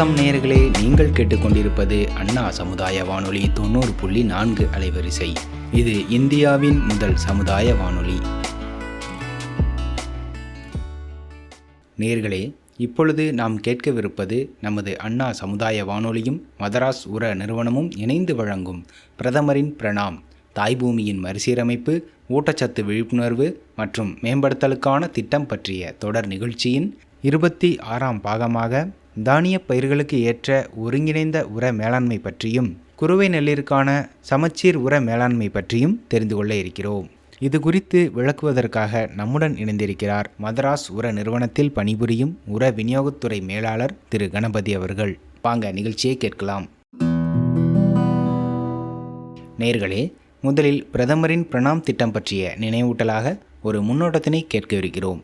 வணக்கம் நேயர்களே, நீங்கள் கேட்டுக்கொண்டிருப்பது அண்ணா சமுதாய வானொலி 90.4 அலைவரிசை. இது இந்தியாவின் முதல் சமுதாய வானொலி. நேயர்களே, இப்பொழுது நாம் கேட்கவிருப்பது நமது அண்ணா சமுதாய வானொலியும் மதராஸ் உர நிறுவனமும் இணைந்து வழங்கும் பிரதமரின் பிரணாம், தாய்பூமியின் மறுசீரமைப்பு, ஊட்டச்சத்து விழிப்புணர்வு மற்றும் மேம்படுத்தலுக்கான திட்டம் பற்றிய தொடர் நிகழ்ச்சியின் 26ஆம் பாகமாக தானிய பயிர்களுக்கு ஏற்ற ஒருங்கிணைந்த உர மேலாண்மை பற்றியும் குறுவை நெல்லிற்கான சமச்சீர் உர மேலாண்மை பற்றியும் தெரிந்து கொள்ள இருக்கிறோம். இது குறித்து விளக்குவதற்காக நம்முடன் இணைந்திருக்கிறார் மதராஸ் உர நிறுவனத்தில் பணிபுரியும் உர விநியோகத்துறை மேலாளர் திரு கணபதி அவர்கள். வாங்க நிகழ்ச்சியை கேட்கலாம். நேயர்களே, முதலில் பிரதமரின் பிரணாம் திட்டம் பற்றிய நினைவூட்டலாக ஒரு முன்னோட்டத்தினை கேட்கவிருக்கிறோம்.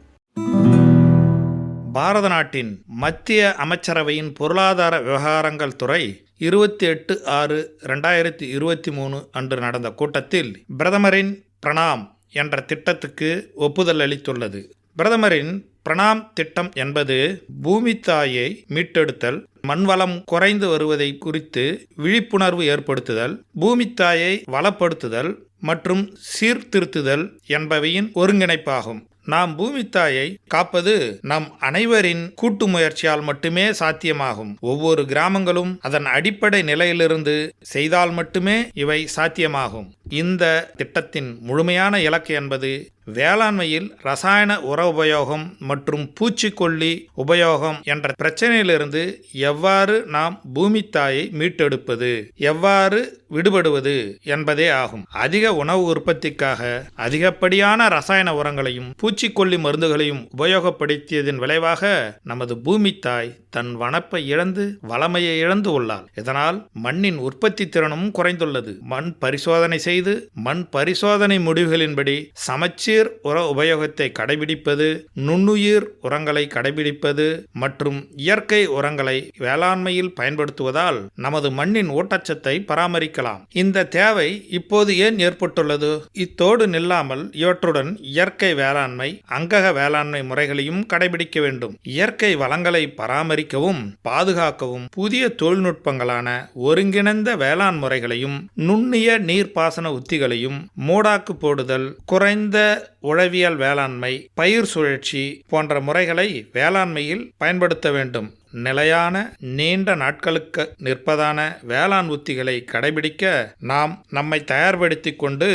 பாரத நாட்டின் மத்திய அமைச்சரவையின் பொருளாதார விவகாரங்கள் துறை 28/6/2023 அன்று நடந்த கூட்டத்தில் பிரதமரின் பிரணாம் என்ற திட்டத்துக்கு ஒப்புதல் அளித்துள்ளது. பிரதமரின் பிரணாம் திட்டம் என்பது பூமி தாயை மீட்டெடுத்தல், மண்வளம் குறைந்து வருவதை குறித்து விழிப்புணர்வு ஏற்படுத்துதல், பூமி தாயை வளப்படுத்துதல் மற்றும் சீர்திருத்துதல் என்பவையின் ஒருங்கிணைப்பாகும். நாம் பூமி தாயை காப்பது நம் அனைவரின் கூட்டு முயற்சியால் மட்டுமே சாத்தியமாகும். ஒவ்வொரு கிராமங்களும் அதன் அடிப்படை நிலையிலிருந்து செய்தால் மட்டுமே இவை சாத்தியமாகும். இந்த திட்டத்தின் முழுமையான இலக்கு என்பது வேளாண்மையில் ரசாயன உர உபயோகம் மற்றும் பூச்சிக்கொல்லி உபயோகம் என்ற பிரச்சனையிலிருந்து எவ்வாறு நாம் பூமி தாயை மீட்டெடுப்பது, எவ்வாறு விடுபடுவது என்பதே ஆகும். அதிக உணவு உற்பத்திக்காக அதிகப்படியான ரசாயன உரங்களையும் பூச்சிக்கொல்லி மருந்துகளையும் உபயோகப்படுத்தியதன் விளைவாக நமது பூமி தாய் தன் வனப்பை இழந்து வளமையை இழந்து உள்ளாள். இதனால் மண்ணின் உற்பத்தி திறனும் குறைந்துள்ளது. மண் பரிசோதனை செய்து மண் பரிசோதனை முடிவுகளின்படி சமச்சீர் உர உபயோகத்தை கடைபிடிப்பது, நுண்ணுயிர் உரங்களை கடைபிடிப்பது மற்றும் இயற்கை உரங்களை வேளாண்மையில் பயன்படுத்துவதால் நமது மண்ணின் ஊட்டச்சத்தை பராமரிக்கலாம். இந்த தேவை இப்போது ஏன் ஏற்பட்டுள்ளது? இத்தோடு நில்லாமல் இவற்றுடன் இயற்கை வேளாண்மை, அங்கக வேளாண்மை முறைகளையும் கடைபிடிக்க வேண்டும். இயற்கை வளங்களை பராமரிக்கவும் பாதுகாக்கவும் புதிய தொழில்நுட்பங்களான ஒருங்கிணைந்த வேளாண் முறைகளையும் நுண்ணிய நீர்ப்பாசன உத்திகளையும், மூடாக்கு போடுதல், குறைந்த உழவியல் வேளாண்மை, பயிர் சுழற்சி போன்ற முறைகளை வேளாண்மையில் பயன்படுத்த வேண்டும். நிலையான நீண்ட நாட்களுக்கு நிற்பதான வேளாண் உத்திகளை கடைபிடிக்க நாம் நம்மை தயார்படுத்தி கொண்டு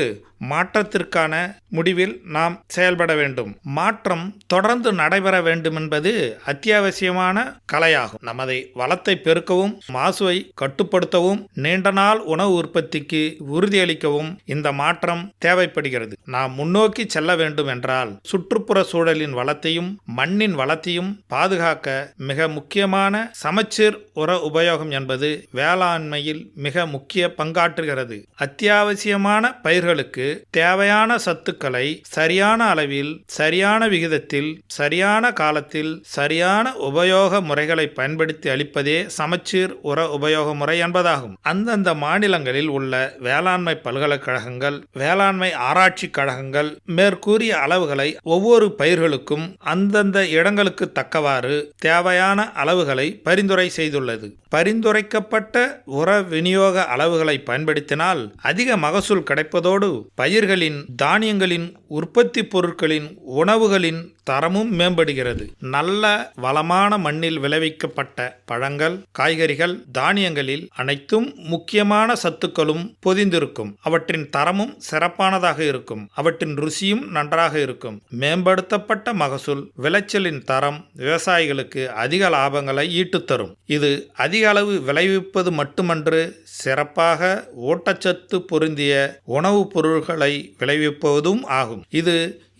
மாற்றத்திற்கான முடிவில் நாம் செயல்பட வேண்டும். மாற்றம் தொடர்ந்து நடைபெற வேண்டும் என்பது அத்தியாவசியமான கலையாகும். நமது வளத்தை பெருக்கவும், மாசுவை கட்டுப்படுத்தவும், நீண்ட நாள் உணவு உற்பத்திக்கு உறுதியளிக்கவும் இந்த மாற்றம் தேவைப்படுகிறது. நாம் முன்னோக்கி செல்ல வேண்டும் என்றால் சுற்றுப்புற சூழலின் வளத்தையும் மண்ணின் வளத்தையும் பாதுகாக்க மிக முக்கியமான சமச்சீர் உர உபயோகம் என்பது வேளாண்மையில் மிக முக்கிய பங்காற்றுகிறது. அத்தியாவசியமான பயிர்களுக்கு தேவையான சத்துக்களை சரியான அளவில், சரியான விகிதத்தில், சரியான காலத்தில், சரியான உபயோக முறைகளை பயன்படுத்தி அளிப்பதே சமச்சீர் உர உபயோக முறை என்பதாகும். அந்தந்த மாநிலங்களில் உள்ள வேளாண்மை பல்கலைக்கழகங்கள், வேளாண்மை ஆராய்ச்சி கழகங்கள் மேற்கூறிய அளவுகளை ஒவ்வொரு பயிர்களுக்கும் அந்தந்த இடங்களுக்கு தக்கவாறு தேவையான அளவுகளை பரிந்துரை செய்துள்ளது. பரிந்துரைக்கப்பட்ட உர விநியோக அளவுகளை பயன்படுத்தினால் அதிக மகசூல் கிடைப்பதோடு பயிர்களின், தானியங்களின், உற்பத்தி பொருட்களின், உணவுகளின் தரமும் மேம்படுகிறது. நல்ல வளமான மண்ணில் விளைவிக்கப்பட்ட பழங்கள், காய்கறிகள், தானியங்களில் அனைத்தும் முக்கியமான சத்துக்களும் பொதிந்திருக்கும். அவற்றின் தரமும் சிறப்பானதாக இருக்கும். அவற்றின் ருசியும் நன்றாக இருக்கும். மேம்படுத்தப்பட்ட மகசூல், விளைச்சலின் தரம் விவசாயிகளுக்கு அதிக லாபங்களை ஈட்டுத்தரும். இது அதிக அளவு விளைவிப்பது மட்டுமன்று, சிறப்பாக ஊட்டச்சத்து பொருந்திய உணவுப் பொருள்களை விளைவிப்பதும் ஆகும். இது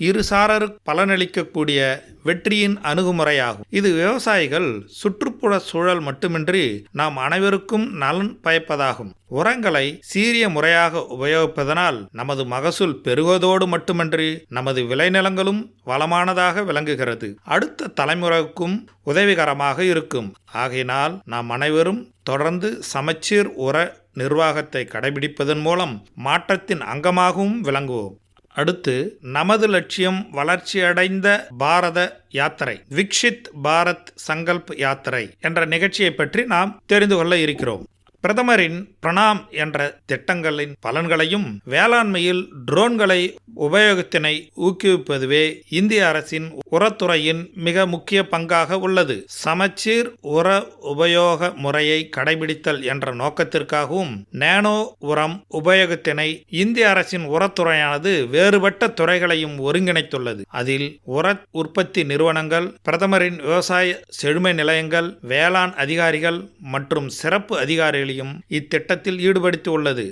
இருசாரருக்கு பலனளிக்கக்கூடிய வெற்றியின் அணுகுமுறையாகும். இது விவசாயிகள், சுற்றுப்புற சூழல் மட்டுமின்றி நாம் அனைவருக்கும் நலன் பயப்பதாகும். உரங்களை சீரிய முறையாக உபயோகிப்பதனால் நமது மகசூல் பெருகுவதோடு மட்டுமன்றி நமது விளைநிலங்களும் வளமானதாக விளங்குகிறது. அடுத்த தலைமுறைக்கும் உதவிகரமாக இருக்கும். ஆகையினால் நாம் அனைவரும் தொடர்ந்து சமச்சீர் உர நிர்வாகத்தை கடைபிடிப்பதன் மூலம் மாற்றத்தின் அங்கமாகவும் விளங்குவோம். அடுத்து நமது லட்சியம் வளர்ச்சியடைந்த பாரத யாத்திரை, விக்ஷித் பாரத் சங்கல்ப் யாத்திரை என்ற நிகழ்ச்சியை பற்றி நாம் தெரிந்து கொள்ள இருக்கிறோம். பிரதமரின் பிரணாம் என்ற திட்டங்களின் பலன்களையும் வேளாண்மையில் ட்ரோன்களை உபயோகத்தினை ஊக்குவிப்பதுவே இந்திய அரசின் உரத்துறையின் மிக முக்கிய பங்காக உள்ளது. சமச்சீர் உர உபயோக முறையை கடைபிடித்தல் என்ற நோக்கத்திற்காகவும் நானோ உரம் உபயோகத்தினை இந்திய அரசின் உரத்துறையானது வேறுபட்ட துறைகளையும் ஒருங்கிணைத்துள்ளது. அதில் உர உற்பத்தி நிறுவனங்கள், பிரதமரின் விவசாய செழுமை நிலையங்கள், வேளாண் அதிகாரிகள் மற்றும் சிறப்பு அதிகாரிகளையும் இத்திட்டத்தில் ஈடுபடுத்தி உள்ளது.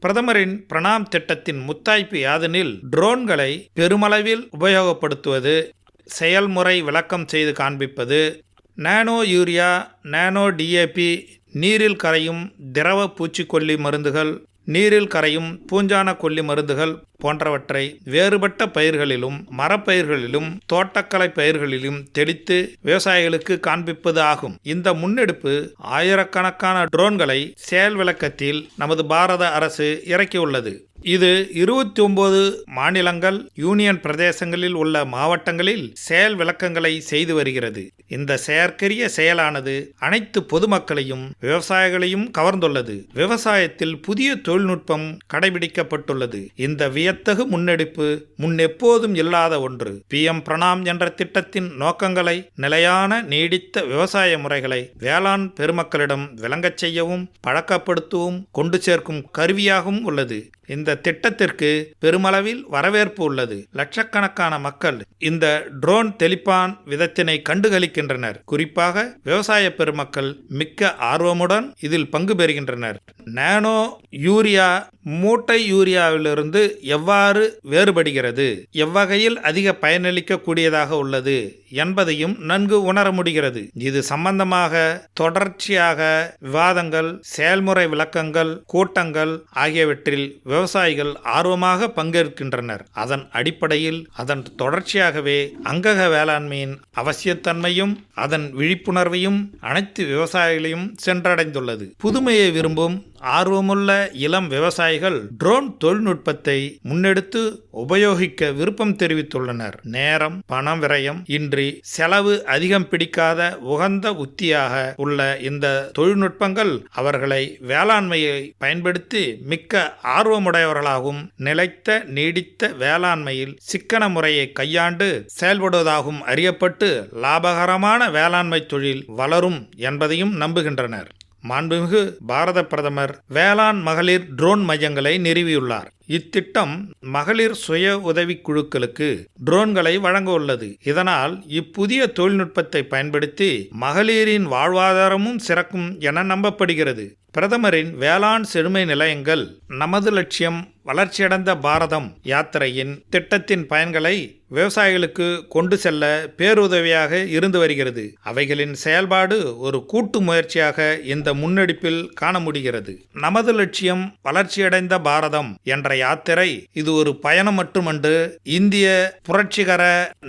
பிரதமரின் பிரணாம் திட்டத்தின் முத்தாய்ப்பு யாதெனில் ட்ரோன்களை பெருமளவில் உபயோகப்படுத்துவது, செயல்முறை விளக்கம் செய்து காண்பிப்பது, நானோ யூரியா, நானோ டிஏபி, நீரில் கரையும் திரவ பூச்சிக்கொல்லி மருந்துகள், நீரில் கரையும் பூஞ்சான கொல்லி மருந்துகள் போன்றவற்றை வேறுபட்ட பயிர்களிலும் மரப்பயிர்களிலும் தோட்டக்கலை பயிர்களிலும் தெளித்து விவசாயிகளுக்கு காண்பிப்பது ஆகும். இந்த முன்னெடுப்பு ஆயிரக்கணக்கான ட்ரோன்களை செயல் விளக்கத்தில் நமது பாரத அரசு இறக்கியுள்ளது. இது 29 மாநிலங்கள், யூனியன் பிரதேசங்களில் உள்ள மாவட்டங்களில் செயல் விளக்கங்களை செய்து வருகிறது. இந்த செயற்கரிய செயலானது அனைத்து பொதுமக்களையும் விவசாயிகளையும் கவர்ந்துள்ளது. விவசாயத்தில் புதிய தொழில்நுட்பம் கடைபிடிக்கப்பட்டுள்ளது. இந்த வியத்தகு முன்னெடுப்பு முன்னெப்போதும் இல்லாத ஒன்று. PM பிரணாம் என்ற திட்டத்தின் நோக்கங்களை, நிலையான நீடித்த விவசாய முறைகளை வேளாண் பெருமக்களிடம் விளங்கச் செய்யவும் பழக்கப்படுத்தவும் கொண்டு சேர்க்கும் கருவியாகவும் உள்ளது. இந்த திட்டத்திற்கு பெருமளவில் வரவேற்பு உள்ளது. லட்சக்கணக்கான மக்கள் இந்த ட்ரோன் தெளிப்பான் விதத்தினை கண்டுகளிக்கின்றனர். குறிப்பாக விவசாய பெருமக்கள் மிக்க ஆர்வமுடன் இதில் பங்கு பெறுகின்றனர். நானோ யூரியா மூட்டை யூரியாவிலிருந்து எவ்வாறு வேறுபடுகிறது, எவ்வகையில் அதிக பயனளிக்க கூடியதாக உள்ளது என்பதையும் நன்கு உணர முடிகிறது. இது சம்பந்தமாக தொடர்ச்சியாக விவாதங்கள், செயல்முறை விளக்கங்கள், கூட்டங்கள் ஆகியவற்றில் விவசாயிகள் ஆர்வமாக பங்கேற்கின்றனர். அதன் அடிப்படையில் அதன் தொடர்ச்சியாகவே அங்கக வேளாண்மையின் அவசியத்தன்மையும் அதன் விழிப்புணர்வையும் அனைத்து விவசாயிகளையும் சென்றடைந்துள்ளது. புதுமையை விரும்பும் ஆர்வமுள்ள இளம் விவசாயிகள் ட்ரோன் தொழில்நுட்பத்தை முன்னெடுத்து உபயோகிக்க விருப்பம் தெரிவித்துள்ளனர். நேரம், பணம் விரயம் இன்றி செலவு அதிகம் பிடிக்காத உகந்த உத்தியாக உள்ள இந்த தொழில்நுட்பங்கள் அவர்களை வேளாண்மையை பயன்படுத்தி மிக்க ஆர்வமுடையவர்களாகவும் நிலைத்த நீடித்த வேளாண்மையில் சிக்கன முறையை கையாண்டு செயல்படுவதாகவும் அறியப்பட்டு லாபகரமான வேளாண்மை தொழில் வளரும் என்பதையும் நம்புகின்றனர். மாண்புமிகு பாரத பிரதமர் வேளாண் மகளிர் ட்ரோன் மையங்களை நிறுவியுள்ளார். இத்திட்டம் மகளிர் சுய உதவிக் குழுக்களுக்கு ட்ரோன்களை வழங்க உள்ளது. இதனால் இப்புதிய தொழில்நுட்பத்தை பயன்படுத்தி மகளிரின் வாழ்வாதாரமும் சிறக்கும் என நம்பப்படுகிறது. பிரதமரின் வேளாண் செழுமை நிலையங்கள் நமது லட்சியம் வளர்ச்சியடைந்த பாரதம் யாத்திரையின் திட்டத்தின் பயன்களை விவசாயிகளுக்கு கொண்டு செல்ல பேருதவியாக இருந்து வருகிறது. அவைகளின் செயல்பாடு ஒரு கூட்டு முயற்சியாக இந்த முன்னெடுப்பில் காண முடிகிறது. நமது லட்சியம் வளர்ச்சியடைந்த பாரதம் என்ற யாத்திரை இது ஒரு பயணம் மட்டுமன்று, இந்திய புரட்சிகர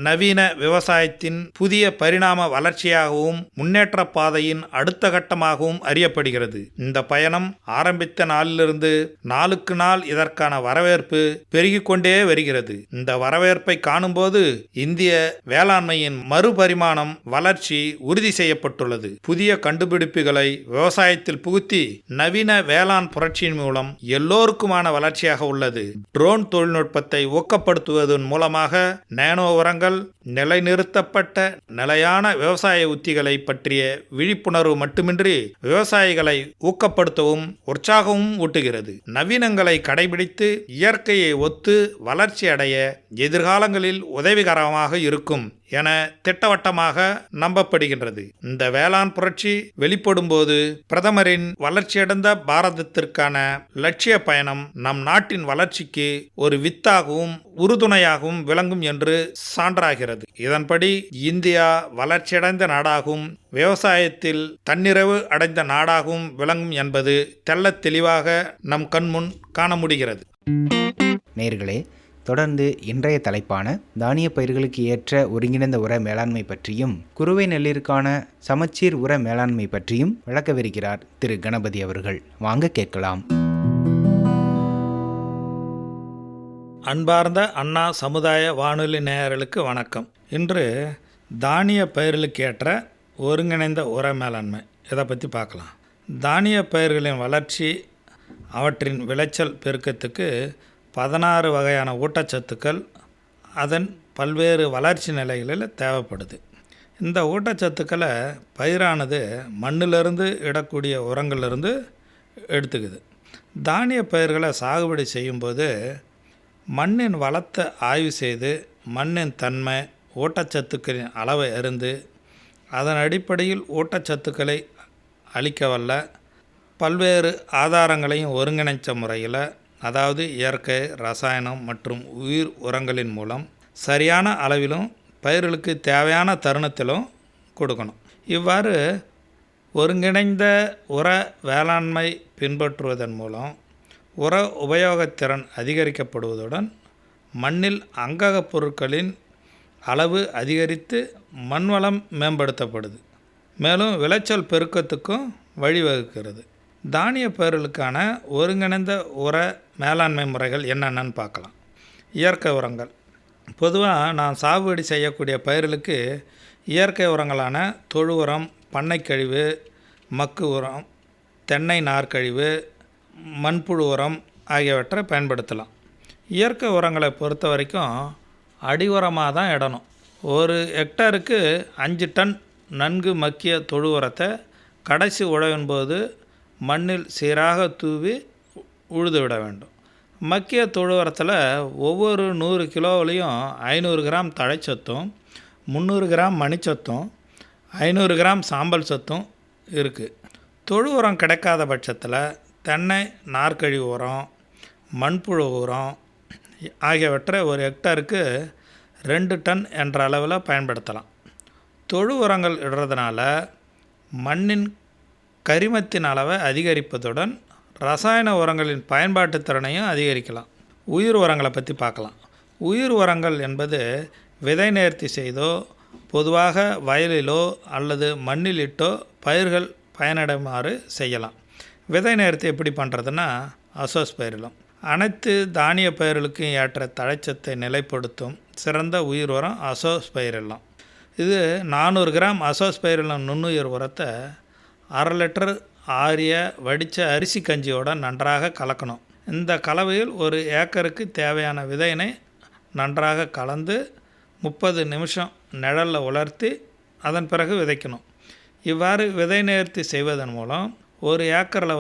நவீன விவசாயத்தின் புதிய பரிணாம வளர்ச்சியாகவும் முன்னேற்ற பாதையின் அடுத்த கட்டமாகவும் அறியப்படுகிறது. இந்த பயணம் ஆரம்பித்த நாளிலிருந்து நாளுக்கு நாள் இதற்கான வரவேற்பு பெருகிக் கொண்டே வருகிறது. இந்த வரவேற்பை காணும்போது இந்திய வேளாண்மையின் மறுபரிமாணம் வளர்ச்சி உறுதி செய்யப்பட்டுள்ளது. புதிய கண்டுபிடிப்புகளை விவசாயத்தில் புகுத்தி நவீன வேளாண் புரட்சியின் மூலம் எல்லோருக்குமான வளர்ச்சியாக உள்ளது. ட்ரோன் தொழில்நுட்பத்தை ஊக்கப்படுத்துவதன் மூலமாக நானோ உரங்கள், நிலைநிறுத்தப்பட்ட நிலையான விவசாய உத்திகளை பற்றிய விழிப்புணர்வு மட்டுமின்றி விவசாயிகளை ஊக்கப்படுத்தவும் உற்சாகமும் ஊட்டுகிறது. நவீனங்களை கடைபிடித்து இயற்கையை ஒத்து வளர்ச்சி அடைய எதிர்காலங்களில் உதவிகரமாக இருக்கும் என திட்டவட்டமாக நம்பப்படுகின்றது. இந்த வேளாண் புரட்சி வெளிப்படும் போது பிரதமரின் வளர்ச்சியடைந்த பாரதத்திற்கான லட்சிய பயணம் நம் நாட்டின் வளர்ச்சிக்கு ஒரு வித்தாகவும் உறுதுணையாகவும் விளங்கும் என்று சான்றாகிறது. இதன்படி இந்தியா வளர்ச்சியடைந்த நாடாகவும் விவசாயத்தில் தன்னிறைவு அடைந்த நாடாகவும் விளங்கும் என்பது தெள்ளத் தெளிவாக நம் கண்முன் காண முடிகிறது. நேயர்களே, தொடர்ந்து இன்றைய தலைப்பான தானிய பயிர்களுக்கு ஏற்ற ஒருங்கிணைந்த உர மேலாண்மை பற்றியும் குறுவை நெல்லிற்கான சமச்சீர் உர மேலாண்மை பற்றியும் விளக்கவிருக்கிறார் திரு கணபதி அவர்கள். வாங்க கேட்கலாம். அன்பார்ந்த அண்ணா சமுதாய வானொலி நேயர்களுக்கு வணக்கம். இன்று தானிய பயிர்களுக்கு ஏற்ற ஒருங்கிணைந்த உர மேலாண்மை இதை பற்றி பார்க்கலாம். தானிய பயிர்களின் வளர்ச்சி, அவற்றின் விளைச்சல் பெருக்கத்துக்கு 16 வகையான ஊட்டச்சத்துக்கள் அதன் பல்வேறு வளர்ச்சி நிலைகளில் தேவைப்படுது. இந்த ஊட்டச்சத்துக்களை பயிரானது மண்ணிலிருந்து இடக்கூடிய உரங்களிலிருந்து எடுத்துக்குது. தானிய பயிர்களை சாகுபடி செய்யும்போது மண்ணின் வளத்தை ஆய்வு செய்து மண்ணின் தன்மை, ஊட்டச்சத்துக்களின் அளவை அறிந்து அதன் அடிப்படையில் ஊட்டச்சத்துக்களை அளிக்க வல்ல பல்வேறு ஆதாரங்களையும் ஒருங்கிணைச்ச முறையில், அதாவது இயற்கை, ரசாயனம் மற்றும் உயிர் உரங்களின் மூலம் சரியான அளவிலும் பயிர்களுக்கு தேவையான தருணத்திலும் கொடுக்கணும். இவ்வாறு ஒருங்கிணைந்த உர வேளாண்மை பின்பற்றுவதன் மூலம் உர உபயோகத்திறன் அதிகரிக்கப்படுவதுடன் மண்ணில் அங்ககப் பொருட்களின் அளவு அதிகரித்து மண்வளம் மேம்படுத்தப்படுது. மேலும் விளைச்சல் பெருக்கத்துக்கும் வழிவகுக்கிறது. தானிய பயிர்களுக்கான ஒருங்கிணைந்த உர மேலாண்மை முறைகள் என்னென்னு பார்க்கலாம். இயற்கை உரங்கள். பொதுவாக நான் சாகுபடி செய்யக்கூடிய பயிர்களுக்கு இயற்கை உரங்களான தொழு உரம், பண்ணைக்கழிவு, மக்கு உரம், தென்னை நார்க்கழிவு, மண்புழு உரம் ஆகியவற்றை பயன்படுத்தலாம். இயற்கை உரங்களை பொறுத்த வரைக்கும் அடி உரமாக தான் இடணும். ஒரு ஹெக்டருக்கு 5 டன் நன்கு மக்கிய தொழு உரத்தை கடைசி உழவின் போது மண்ணில் சீராக தூவி உழுது விட வேண்டும். மக்கிய தொழு உரத்தில் ஒவ்வொரு 100 கிலோவிலையும் 500 கிராம் தழைச்சத்தும், 300 கிராம் மணிச்சத்தும், 500 கிராம் சாம்பல் சத்தும் இருக்குது. தொழு உரம் கிடைக்காத பட்சத்தில் தென்னை நார்க்கழிவு உரம், மண்புழு உரம் ஆகியவற்றை ஒரு ஹெக்டருக்கு 2 டன் என்ற அளவில் பயன்படுத்தலாம். தொழு உரங்கள் இடுறதுனால மண்ணின் கரிமத்தின் அளவை அதிகரிப்பதுடன் ரசாயன உரங்களின் பயன்பாட்டு திறனையும் அதிகரிக்கலாம். உயிர் உரங்களை பற்றி பார்க்கலாம். உயிர் உரங்கள் என்பது விதை நேர்த்தி செய்தோ, பொதுவாக வயலிலோ அல்லது மண்ணிலிட்டோ பயிர்கள் பயனடைமாறு செய்யலாம். விதை நேர்த்தி எப்படி பண்ணுறதுன்னா, அசோஸ்பைரிலம். அனைத்து தானிய பயிர்களுக்கும் ஏற்ற தழைச்சத்தை நிலைப்படுத்தும் சிறந்த உயிர் உரம் அசோஸ்பைரிலம். இது 400 கிராம் அசோஸ்பைரிலம் நுண்ணுயிர் உரத்தை 1/2 லிட்டர் ஆரிய வடித்த அரிசி கஞ்சியோடு நன்றாக கலக்கணும். இந்த கலவையில் ஒரு ஏக்கருக்கு தேவையான விதையினை நன்றாக கலந்து 30 நிமிஷம் நிழலில் உலர்த்தி அதன் பிறகு விதைக்கணும். இவ்வாறு விதை நேர்த்தி செய்வதன் மூலம் ஒரு ஏக்கரில்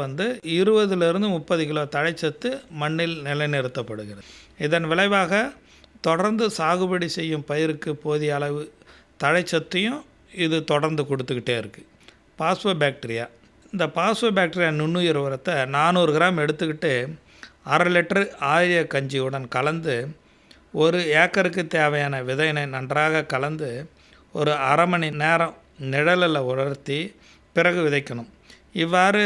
20லிருந்து 30 கிலோ தழைச்சத்து மண்ணில் நிலைநிறுத்தப்படுகிறது. இதன் விளைவாக தொடர்ந்து சாகுபடி செய்யும் பயிருக்கு போதிய அளவு தழைச்சத்தையும் இது தொடர்ந்து கொடுத்துக்கிட்டே இருக்குது. பாஸ்போபாக்டீரியா. இந்த பாஸ்போபாக்டீரியா நுண்ணுயிர் உரத்தை 400 கிராம் எடுத்துக்கிட்டு 1/2 லிட்டர் ஆரிய கஞ்சியுடன் கலந்து ஒரு ஏக்கருக்கு தேவையான விதையினை நன்றாக கலந்து ஒரு 1/2 மணி நேரம் நிழலில் உலர்த்தி பிறகு விதைக்கணும். இவ்வாறு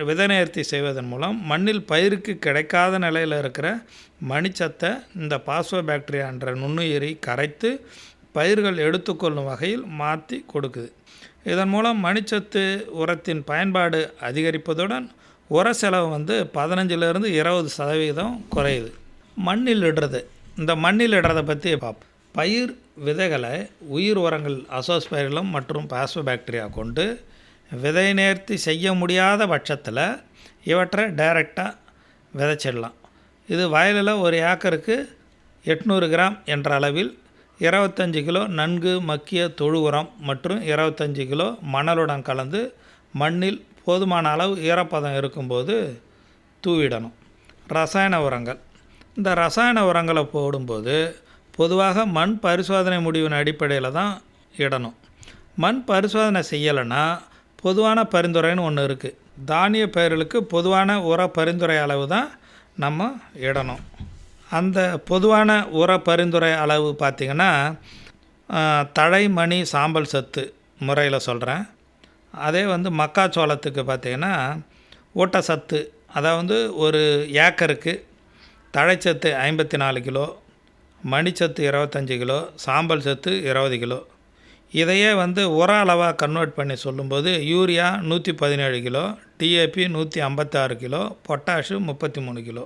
விதை நேர்த்தி செய்வதன் மூலம் மண்ணில் பயிருக்கு கிடைக்காத நிலையில் இருக்கிற மணிச்சத்தை இந்த பாஸ்போபாக்டீரியா என்ற நுண்ணுயிரி கரைத்து பயிர்கள் எடுத்துக்கொள்ளும் வகையில் மாற்றி கொடுக்குது. இதன் மூலம் மணிச்சத்து உரத்தின் பயன்பாடு அதிகரிப்பதுடன் உர செலவு 15லிருந்து 20% குறையுது. மண்ணில் இடுறது. இந்த மண்ணில் இடுறதை பற்றி பார்ப்போம். பயிர் விதைகளை உயிர் உரங்கள் அசோஸ்பைரிலம் மற்றும் பாஸ்போபாக்டீரியா கொண்டு விதை நேர்த்தி செய்ய முடியாத பட்சத்தில் இவற்றை டைரெக்டாக விதைச்சிடலாம். இது வயலில் ஒரு ஏக்கருக்கு 800 கிராம் என்ற அளவில் 25 கிலோ நன்கு மக்கிய தொழு உரம் மற்றும் 25 கிலோ மணலுடன் கலந்து மண்ணில் போதுமான அளவு ஈரப்பதம் இருக்கும்போது தூவிடணும். ரசாயன உரங்கள். இந்த ரசாயன உரங்களை போடும்போது பொதுவாக மண் பரிசோதனை முடிவின் அடிப்படையில் தான் இடணும். மண் பரிசோதனை செய்யலைன்னா பொதுவான பரிந்துரைன்னு ஒன்று இருக்குது. தானிய பயிர்களுக்கு பொதுவான உர பரிந்துரை அளவு தான் நம்ம இடணும். அந்த பொதுவான உர பரிந்துரை அளவு பார்த்திங்கன்னா தழை, மணி, சாம்பல் சத்து முறையில் சொல்கிறேன். அதே மக்காச்சோளத்துக்கு பார்த்திங்கன்னா ஊட்டச்சத்து, அதாவது ஒரு ஏக்கருக்கு தழைச்சத்து 54 கிலோ, மணிச்சத்து 25 கிலோ, சாம்பல் சத்து 20 கிலோ. இதையே உர அளவாக கன்வெர்ட் பண்ணி சொல்லும்போது urea 117 kilo, DAP 156 kilo, potash 33 kilo.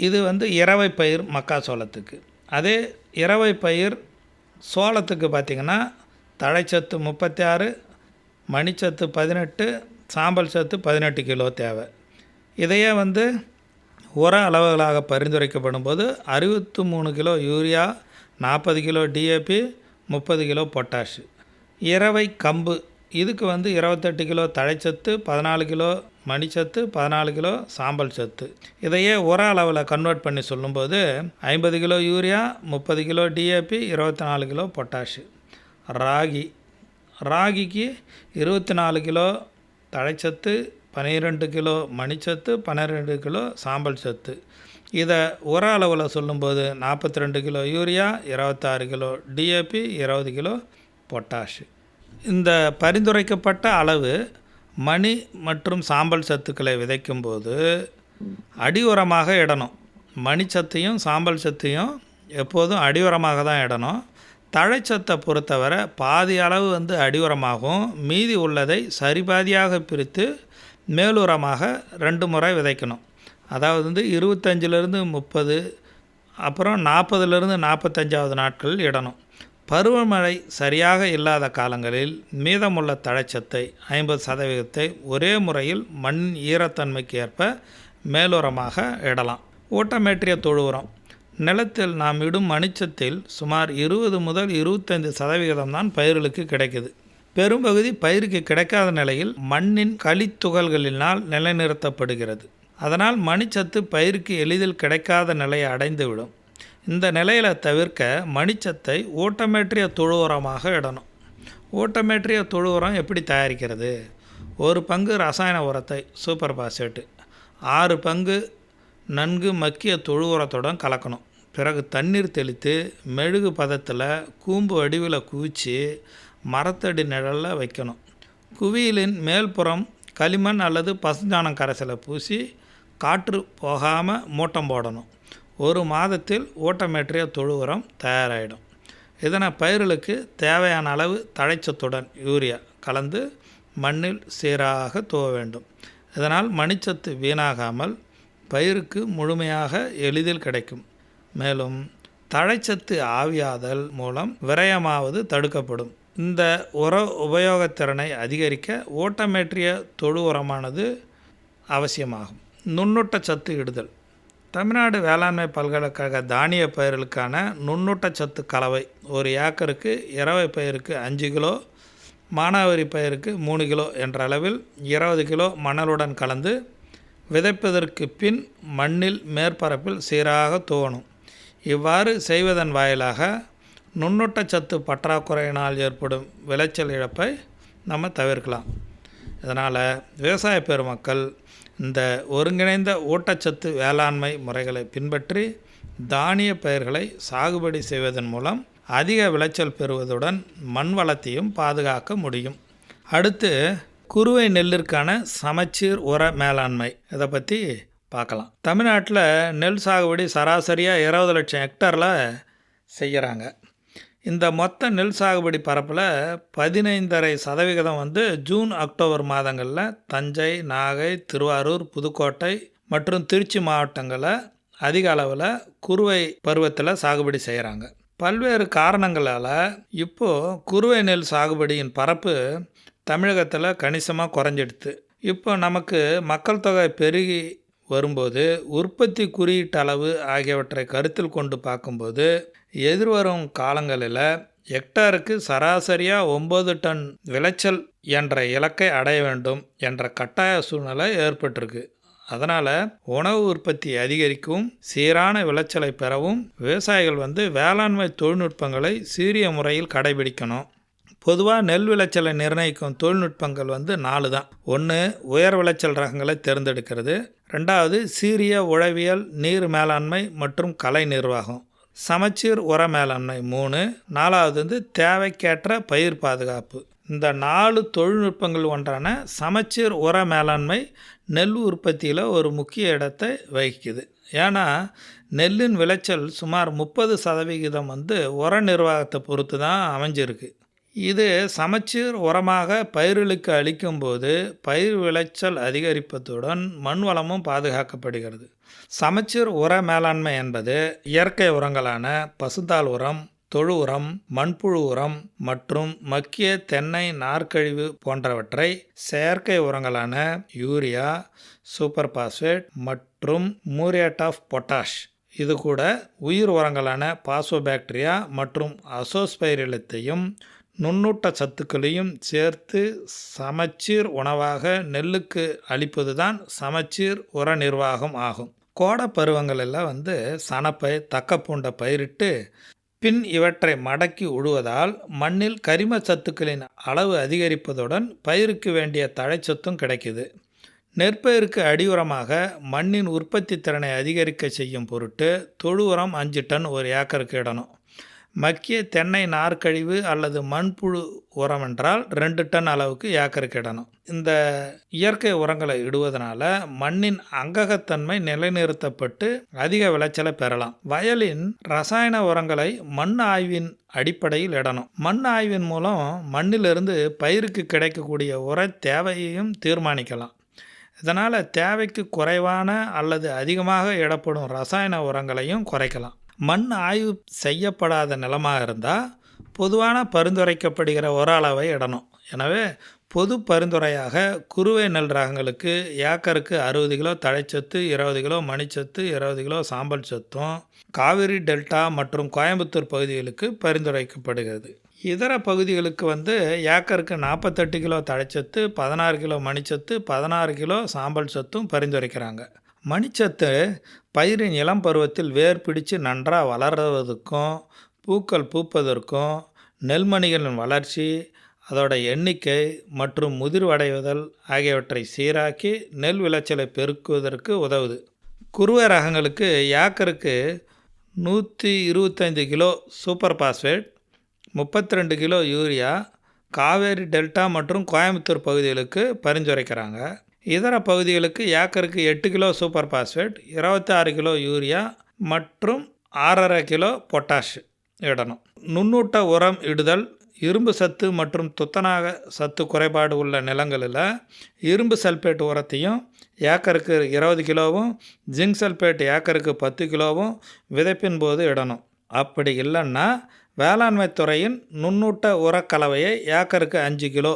இது இரவை பயிர் மக்காச்சோளத்துக்கு. அதே இரவை பயிர் சோளத்துக்கு பார்த்திங்கன்னா தழைச்சத்து 36, மணிச்சத்து 18, சாம்பல் சத்து 18 கிலோ தேவை. இதையே உர அளவுகளாக பரிந்துரைக்கப்படும் போது 63 kilo urea, 40 kilo DAP, 30 kilo potash. இரவை கம்பு இதுக்கு 28 கிலோ தழைச்சத்து, 14 கிலோ மணிச்சத்து, 14 கிலோ சாம்பல் சத்து. இதையே உர அளவில் கன்வெர்ட் பண்ணி சொல்லும்போது 50 kilo urea, 30 kilo DAP, 24 kilo potash. ராகிக்கு 24 கிலோ தழைச்சத்து, 12 கிலோ மணிச்சத்து, 12 கிலோ சாம்பல் சத்து. இதை உர அளவில் சொல்லும்போது 42 kilo urea, 26 kilo DAP, 20 kilo potash. இந்த பரிந்துரைக்கப்பட்ட அளவு மணி மற்றும் சாம்பல் சத்துக்களை விதைக்கும்போது அடி உரமாக இடணும். மணிச்சத்தையும் சாம்பல் சத்தையும் எப்போதும் அடி உரமாக தான் இடணும். தழைச்சத்தை பொறுத்தவரை பாதி அளவு அடி உரமாகவும் மீதி உள்ளதை சரிபாதியாக பிரித்து மேலுரமாக 2 முறை விதைக்கணும். அதாவது 25லேருந்து 30, அப்புறம் 40லேருந்து 45வது நாட்கள் இடணும். பருவமழை சரியாக இல்லாத காலங்களில் மீதமுள்ள தழைச்சத்தை 50% ஒரே முறையில் மண் ஈரத்தன்மைக்கு ஏற்ப மேலுரமாக இடலாம். ஊட்டமேற்றிய தொழு உரம் நிலத்தில் நாம் இடும் மணிச்சத்தில் சுமார் 20 முதல் 25% தான் பயிர்களுக்கு கிடைக்குது. பெரும்பகுதி பயிருக்கு கிடைக்காத நிலையில் மண்ணின் களித்துகள்களினால் நிலைநிறுத்தப்படுகிறது. அதனால் மணிச்சத்து பயிருக்கு எளிதில் கிடைக்காத நிலையை அடைந்துவிடும். இந்த நிலையில் தவிர்க்க மணிச்சத்தை ஊட்டமேற்றிய தொழு உரமாக இடணும். ஊட்டமேற்றிய தொழு உரம் எப்படி தயாரிக்கிறது? 1 பங்கு ரசாயன உரத்தை சூப்பர் பாஸ்பேட்டு, 6 பங்கு நன்கு மக்கிய தொழு உரத்துடன் கலக்கணும். பிறகு தண்ணீர் தெளித்து மெழுகு பதத்தில் கூம்பு வடிவில் குவிச்சு மரத்தடி நிழலில் வைக்கணும். குவியலின் மேல்புறம் களிமண் அல்லது பசுஞ்சாணம் கரைசலை பூசி காற்று போகாமல் மூட்டம் போடணும். 1 மாதத்தில் ஊட்டமேற்றிய தொழு உரம் தயாராகிடும். இதனை பயிர்களுக்கு தேவையான அளவு தழைச்சத்துடன் யூரியா கலந்து மண்ணில் சீராக தூவ வேண்டும். இதனால் மணிச்சத்து வீணாகாமல் பயிருக்கு முழுமையாக எளிதில் கிடைக்கும். மேலும் தழைச்சத்து ஆவியாதல் மூலம் விரயமாவது தடுக்கப்படும். இந்த உர உபயோகத்திறனை அதிகரிக்க ஊட்டமேற்றிய தொழு உரமானது அவசியமாகும். நுண்ணூட்டச்சத்து இடுதல். தமிழ்நாடு வேளாண்மை பல்கலைக்கழக தானிய பயிர்களுக்கான நுண்ணூட்டச்சத்து கலவை 1 ஏக்கருக்கு இரவை பயிருக்கு 5 கிலோ, மானாவாரி பயிருக்கு 3 கிலோ என்ற அளவில் 20 கிலோ மணலுடன் கலந்து விதைப்பதற்கு பின் மண்ணில் மேற்பரப்பில் சீராக தூவணும். இவ்வாறு செய்வதன் வாயிலாக நுண்ணூட்டச்சத்து பற்றாக்குறையினால் ஏற்படும் விளைச்சல் இழப்பை நம்ம தவிர்க்கலாம். இதனால் விவசாய பெருமக்கள் இந்த ஒருங்கிணைந்த ஊட்டச்சத்து வேளாண்மை முறைகளை பின்பற்றி தானிய பயிர்களை சாகுபடி செய்வதன் மூலம் அதிக விளைச்சல் பெறுவதுடன் மண் வளத்தையும் பாதுகாக்க முடியும். அடுத்து குறுவை நெல்லிற்கான சமச்சீர் உர மேலாண்மை இதை பற்றி பார்க்கலாம். தமிழ்நாட்டில் நெல் சாகுபடி சராசரியாக 20 லட்சம் ஹெக்டரில் செய்கிறாங்க. இந்த மொத்த நெல் சாகுபடி பரப்பில் 15.5% ஜூன் அக்டோபர் மாதங்களில் தஞ்சை, நாகை, திருவாரூர், புதுக்கோட்டை மற்றும் திருச்சி மாவட்டங்களில் அதிக அளவில் குறுவை பருவத்தில் சாகுபடி செய்கிறாங்க. பல்வேறு காரணங்களால் இப்போது குறுவை நெல் சாகுபடியின் பரப்பு தமிழகத்தில் கணிசமாக குறைஞ்சிடுது. இப்போ நமக்கு மக்கள் தொகை பெருகி வரும்போது உற்பத்தி குறியீட்டு அளவு ஆகியவற்றை கருத்தில் கொண்டு பார்க்கும்போது எதிர்வரும் காலங்களில் ஹெக்டாருக்கு சராசரியாக 9 டன் விளைச்சல் என்ற இலக்கை அடைய வேண்டும் என்ற கட்டாய சூழ்நிலை ஏற்பட்டிருக்கு. அதனால் உணவு உற்பத்தி அதிகரிக்கவும் சீரான விளைச்சலை பெறவும் விவசாயிகள் வேளாண்மை தொழில்நுட்பங்களை சீரிய முறையில் கடைபிடிக்கணும். பொதுவாக நெல் விளைச்சலை நிர்ணயிக்கும் தொழில்நுட்பங்கள் 4 தான். 1 உயர் விளைச்சல் ரகங்களை தேர்ந்தெடுக்கிறது. 2வது சீரிய உழவியல், நீர் மேலாண்மை மற்றும் கலை நிர்வாகம். சமச்சீர் உர மேலாண்மை 3. 4வது தேவைக்கேற்ற பயிர் பாதுகாப்பு. இந்த 4 தொழில்நுட்பங்கள் ஒன்றான சமச்சீர் உர மேலாண்மை நெல் உற்பத்தியில் ஒரு முக்கிய இடத்தை வகிக்குது. ஏன்னா நெல்லின் விளைச்சல் சுமார் 30% உர நிர்வாகத்தை பொறுத்து தான் அமைஞ்சிருக்கு. இது சமச்சீர் உரமாக பயிர்களுக்கு அளிக்கும்போது பயிர் விளைச்சல் அதிகரிப்பதுடன் மண் வளமும் பாதுகாக்கப்படுகிறது. சமச்சீர் உர மேலாண்மை என்பது இயற்கை உரங்களான பசுந்தாள் உரம், தொழு உரம், மண்புழு உரம் மற்றும் மக்கிய தென்னை நார்க்கழிவு போன்றவற்றை செயற்கை உரங்களான யூரியா, சூப்பர் பாஸ்பேட் மற்றும் மூரேட் ஆஃப் பொட்டாஷ், இது கூட உயிர் உரங்களான பாசோபாக்டீரியா மற்றும் அசோஸ்பைரிலத்தையும் நுண்ணூட்ட சத்துக்களையும் சேர்த்து சமச்சீர் உணவாக நெல்லுக்கு அளிப்பது தான் சமச்சீர் உர நிர்வாகம் ஆகும். கோடை பருவங்களெல்லாம் சணப்பை, தக்கப்பூண்டை பயிரிட்டு பின் இவற்றை மடக்கி உழுவதால் மண்ணில் கரிம சத்துக்களின் அளவு அதிகரிப்பதுடன் பயிருக்கு வேண்டிய தழைச்சத்தும் கிடைக்குது. நெற்பயிருக்கு அடியுரமாக மண்ணின் உற்பத்தி திறனை அதிகரிக்க செய்யும் பொருட்டு தொழு உரம் 5 டன் ஒரு ஏக்கருக்கு இடணும். மக்கிய தென்னை நார்க்கழிவு அல்லது மண்புழு உரம் என்றால் 2 டன் அளவுக்கு ஏக்கருக்கு இடணும். இந்த இயற்கை உரங்களை இடுவதனால மண்ணின் அங்ககத்தன்மை நிலைநிறுத்தப்பட்டு அதிக விளைச்சலை பெறலாம். வயலின் ரசாயன உரங்களை மண் ஆய்வின் அடிப்படையில் இடணும். மண் ஆய்வின் மூலம் மண்ணிலிருந்து பயிருக்கு கிடைக்கக்கூடிய உர தேவையையும் தீர்மானிக்கலாம். இதனால் தேவைக்கு குறைவான அல்லது அதிகமாக இடப்படும் ரசாயன உரங்களையும் குறைக்கலாம். மண் ஆய்வு செய்யப்படாத நிலமாக இருந்தால் பொதுவான பரிந்துரைக்கப்படுகிற உர அளவை இடணும். எனவே பொது பரிந்துரையாக குறுவை நெல் ரகங்களுக்கு ஏக்கருக்கு 60 கிலோ தழைச்சத்து, 20 கிலோ மணிச்சத்து, 20 கிலோ சாம்பல் சத்தும் காவிரி டெல்டா மற்றும் கோயம்புத்தூர் பகுதிகளுக்கு பரிந்துரைக்கப்படுகிறது. இதர பகுதிகளுக்கு ஏக்கருக்கு 48 கிலோ தழைச்சத்து, 16 கிலோ மணிச்சத்து, 16 கிலோ சாம்பல் சத்தும் பரிந்துரைக்கிறாங்க. மணிச்சத்து பயிரின் இளம் பருவத்தில் வேர் பிடிச்சு நன்றாக வளர்வதற்கும், பூக்கள் பூப்பதற்கும், நெல்மணிகளின் வளர்ச்சி, அதோட எண்ணிக்கை மற்றும் முதிர்வடைவதல் ஆகியவற்றை சீராக்கி நெல் விளைச்சலை பெருக்குவதற்கு உதவுது. குறுவை ரகங்களுக்கு ஏக்கருக்கு 125 kilo super phosphate, 32 kilo urea Kaveri delta மற்றும் கோயம்புத்தூர் பகுதிகளுக்கு பரிந்துரைக்கிறாங்க. இதர பகுதிகளுக்கு ஏக்கருக்கு 8 kilo super phosphate, 26 kilo urea மற்றும் 6.5 கிலோ பொட்டாஷ் இடணும். நுண்ணூட்ட உரம் இடுதல். இரும்பு சத்து மற்றும் துத்தநாக சத்து குறைபாடு உள்ள நிலங்களில் இரும்பு சல்பேட் உரத்தையும் ஏக்கருக்கு 20 கிலோவும், ஜிங்க் சல்பேட் ஏக்கருக்கு 10 கிலோவும் விதைப்பின் போது இடணும். அப்படி இல்லைன்னா வேளாண்மை துறையின் நுண்ணூட்ட உரக்கலவையை ஏக்கருக்கு 5 கிலோ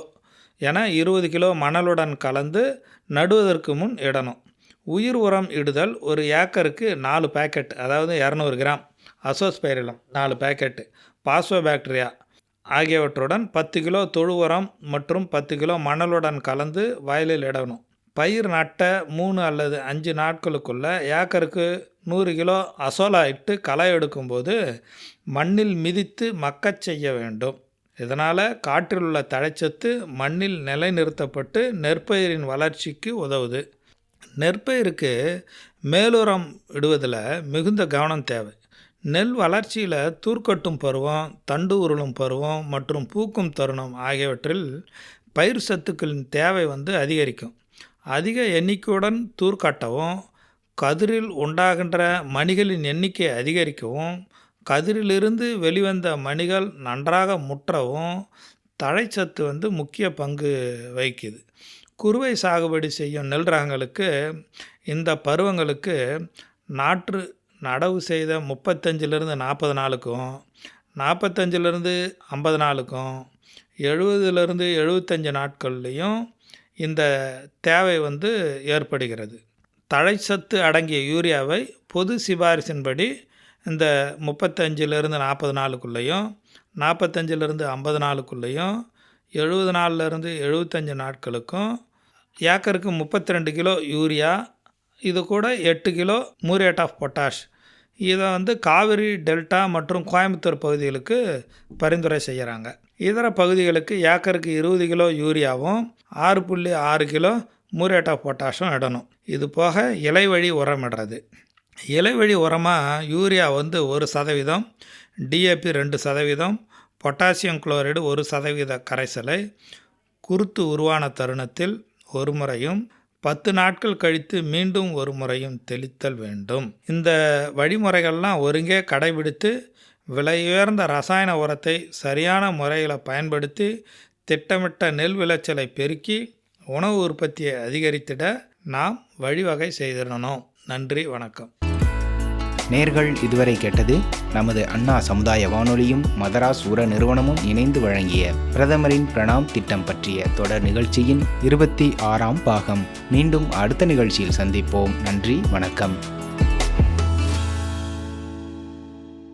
என 20 கிலோ மணலுடன் கலந்து நடுவதற்கு முன் இடணும். உயிர் உரம் இடுதல். ஒரு ஏக்கருக்கு 4 பேக்கெட், அதாவது 200 கிராம் அசோஸ்பைரிலம் 4 பேக்கெட்டு, பாசோபாக்டீரியா ஆகியவற்றுடன் 10 கிலோ தொழு உரம் மற்றும் 10 கிலோ மணலுடன் கலந்து வயலில் இடணும். பயிர் நட்ட 3 அல்லது 5 நாட்களுக்குள்ள ஏக்கருக்கு 100 கிலோ அசோலா இட்டு களை எடுக்கும்போது மண்ணில் மிதித்து மக்கச் செய்ய வேண்டும். இதனால் காற்றில் உள்ள தழைச்சத்து மண்ணில் நிலைநிறுத்தப்பட்டு நெற்பயிரின் வளர்ச்சிக்கு உதவுது. நெற்பயிருக்கு மேலுரம் இடுவதில் மிகுந்த கவனம் தேவை. நெல் வளர்ச்சியில் தூர்க்கட்டும் பருவம், தண்டு உருளும் பருவம் மற்றும் பூக்கும் தருணம் ஆகியவற்றில் பயிர் சத்துக்களின் தேவை அதிகரிக்கும். அதிக எண்ணிக்கையுடன் தூர்க்கட்டவும், கதிரில் உண்டாகின்ற மணிகளின் எண்ணிக்கை அதிகரிக்கவும், கதிரிலிருந்து வெளிவந்த மணிகள் நன்றாக முற்றவும் தழைச்சத்து முக்கிய பங்கு வகிக்குது. குறுவை சாகுபடி செய்யும் நெல் ரகங்களுக்கு இந்த பருவங்களுக்கு நாற்று நடவு செய்த 35லிருந்து 40 நாளுக்கும், 45லிருந்து 50 நாளுக்கும், 70லிருந்து 75 நாட்கள்லேயும் இந்த தேவை ஏற்படுகிறது. தழைச்சத்து அடங்கிய யூரியாவை பொது சிபாரிசின்படி இந்த 35லிருந்து 40 நாளுக்குள்ளேயும், 45லிருந்து 50 நாளுக்குள்ளேயும், 70 நாள்லேருந்து 75 நாட்களுக்கும் ஏக்கருக்கு 32 கிலோ யூரியா, இது கூட 8 கிலோ மூரேட் ஆஃப் பொட்டாஷ், இதை காவிரி டெல்டா மற்றும் கோயம்புத்தூர் பகுதிகளுக்கு பரிந்துரை செய்கிறாங்க. இதர பகுதிகளுக்கு ஏக்கருக்கு 20 கிலோ யூரியாவும் 6.6 கிலோ மூரேட் ஆஃப் பொட்டாஷும் இடணும். இது போக இலை வழி உரம் இடுறது. இலை வழி உரமாக யூரியா 1%, டிஏபி 2%, பொட்டாசியம் குளோரைடு 1% கரைசலை குருத்து உருவான தருணத்தில் ஒரு முறையும் 10 நாட்கள் கழித்து மீண்டும் ஒரு முறையும் தெளித்தல் வேண்டும். இந்த வழிமுறைகள்லாம் ஒருங்கே கடைபிடித்து விலையுயர்ந்த ரசாயன உரத்தை சரியான முறையில் பயன்படுத்தி திட்டமிட்ட நெல் விளைச்சலை பெருக்கி உணவு உற்பத்தியை அதிகரித்திட நாம் வழிவகை செய்திடணும். நன்றி, வணக்கம். நேர்கள் இதுவரை கேட்டது நமது அண்ணா சமுதாய வானொலியும் மதராஸ் உர நிறுவனமும் இணைந்து வழங்கிய பிரதமரின் பிரணாம் திட்டம் பற்றிய தொடர் நிகழ்ச்சியின் 26ஆம் பாகம். மீண்டும் அடுத்த நிகழ்ச்சியில் சந்திப்போம். நன்றி, வணக்கம்.